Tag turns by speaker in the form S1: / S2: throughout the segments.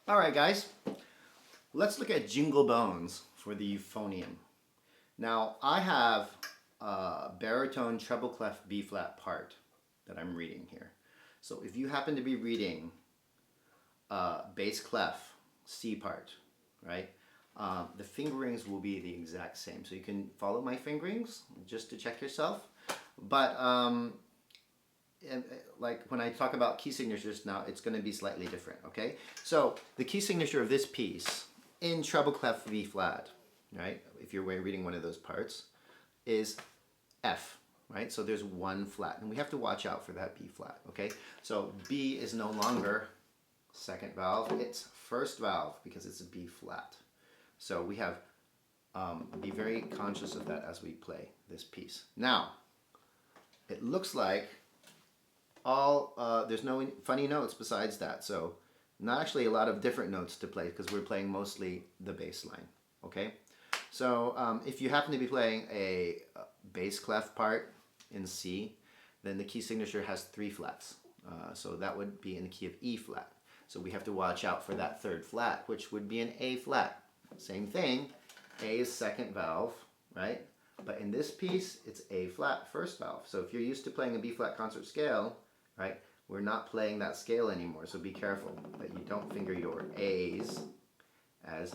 S1: All right, guys, let's look at Jingle Bones for the euphonium. Now, I have a baritone treble clef B flat part that I'm reading here. So if you happen to be reading bass clef C part, right, the fingerings will be the exact same. So you can follow my fingerings just to check yourself. But like when I talk about key signatures now, it's going to be slightly different, okay? So the key signature of this piece in treble clef V flat, right, if you're reading one of those parts, is F, right? So there's one flat, and we have to watch out for that B flat, okay? So B is no longer second valve, it's first valve because it's a B flat. So we have, be very conscious of that as we play this piece. Now, it looks like there's no funny notes besides that, so not actually a lot of different notes to play because we're playing mostly the bass line, okay? So if you happen to be playing a bass clef part in C, then the key signature has 3 flats, so that would be in the key of E flat. So we have to watch out for that third flat, which would be an A flat. Same thing, A is second valve, right? But in this piece, it's A flat first valve. So if you're used to playing a B flat concert scale, right, we're not playing that scale anymore. So be careful that you don't finger your A's as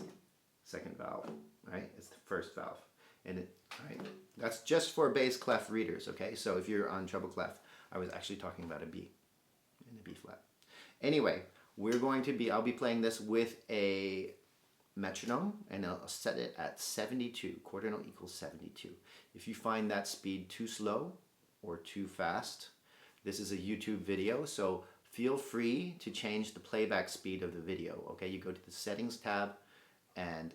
S1: second valve, right? It's the first valve. And right, that's just for bass clef readers, okay? So if you're on treble clef, I was actually talking about a B in the B flat. Anyway, I'll be playing this with a metronome, and I'll set it at 72, quarter note equals 72. If you find that speed too slow or too fast, this is a YouTube video, so feel free to change the playback speed of the video, okay? You go to the settings tab and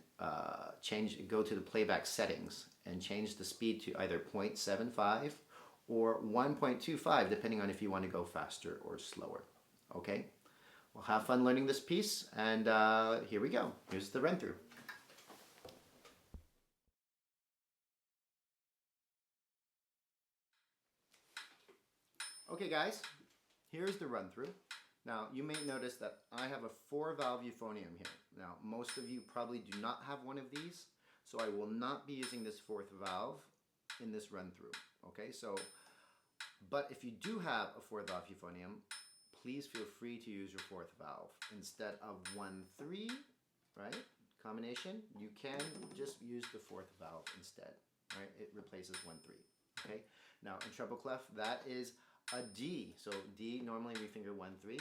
S1: go to the playback settings and change the speed to either 0.75 or 1.25, depending on if you want to go faster or slower, okay? Well, have fun learning this piece, and here we go. Here's the run through. Okay, guys, here's the run through. Now, you may notice that I have a 4-valve euphonium here. Now, most of you probably do not have one of these, so I will not be using this 4th valve in this run through. Okay, so, but if you do have a 4-valve euphonium, please feel free to use your 4th valve. Instead of 1-3, right, combination, you can just use the 4th valve instead, right? It replaces 1-3, okay? Now, in treble clef, that is a D. So D, normally we finger 1-3,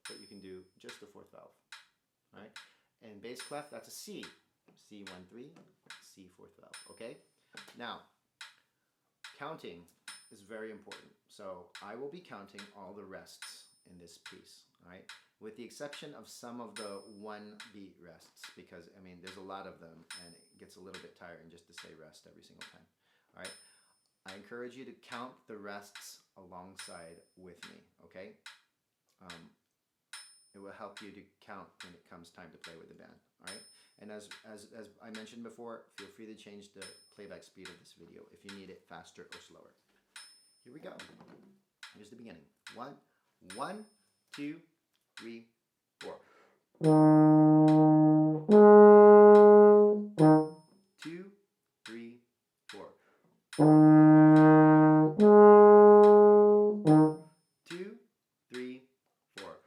S1: but you can do just the 4th valve, right? And bass clef, that's a C. C 1-3, C 4th valve, okay? Now, counting is very important. So I will be counting all the rests in this piece, all right? With the exception of some of the 1-beat rests, because, I mean, there's a lot of them, and it gets a little bit tiring just to say rest every single time, all right? I encourage you to count the rests alongside with me, okay? It will help you to count when it comes time to play with the band, all right? And as I mentioned before, feel free to change the playback speed of this video if you need it faster or slower. Here we go. Here's the beginning. 1, 2, 3, 4. 2, 3, 4. 2, 3, 4.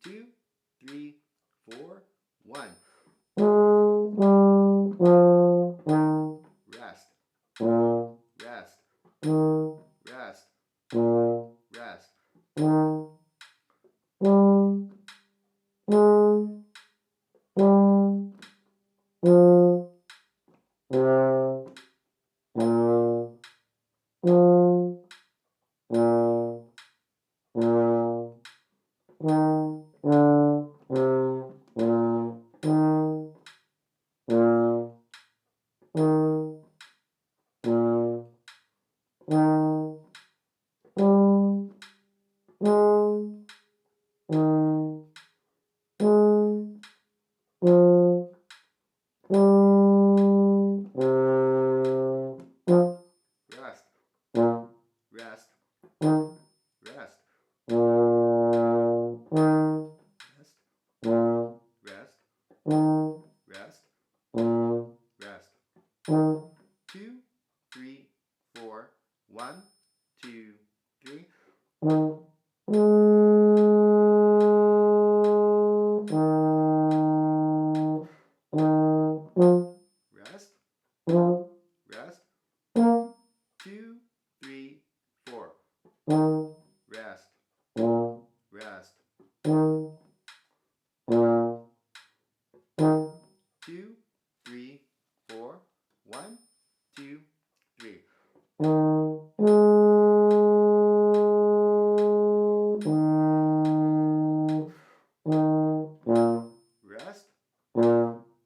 S1: 2, 3, 4, 1. Rest. Rest. Rest. Rest. Rest, rest. 2, 3, 4. Rest, rest. 2, 3, 4. 1, 2, 3. Rest,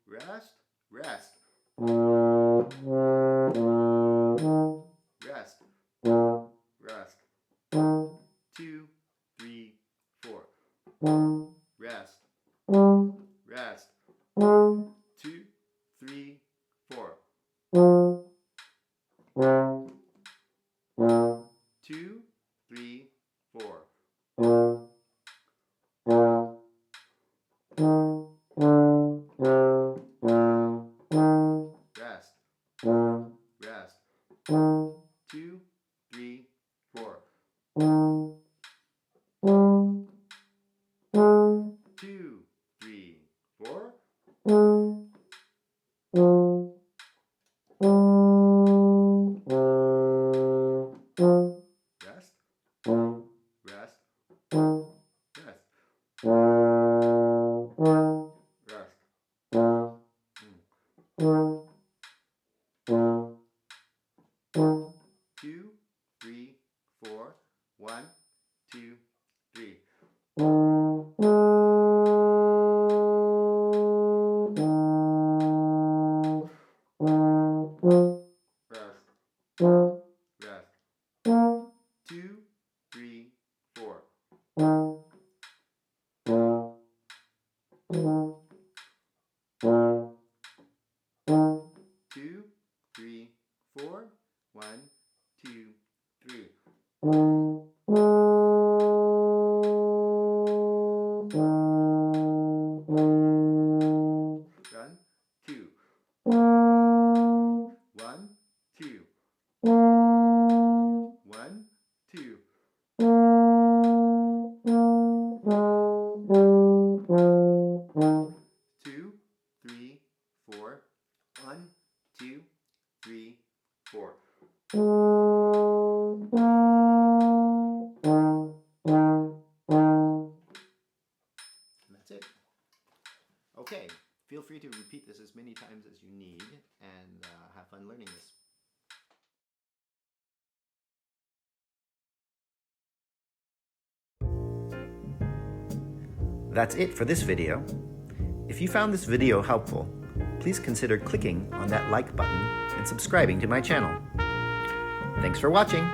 S1: rest, rest. Rest, rest. 2, 3, 4. Rest, rest. 2, 3, 4. 2, 3, 4. Rest, rest. 2, 3, 4. 2, 3, 4. Rest, rest, rest. Rest. 2, 3, 4. 1, 2, 3. Rest, rest. 2, 3, 4. 2, 3, 4. 1, 2, 3. Run, 2. 1, 2. 1, 2. 2, 3, 4. 1, 2, 3, 4. And that's it. Okay, feel free to repeat this as many times as you need and have fun learning this. That's it for this video. If you found this video helpful, please consider clicking on that like button and subscribing to my channel. Thanks for watching!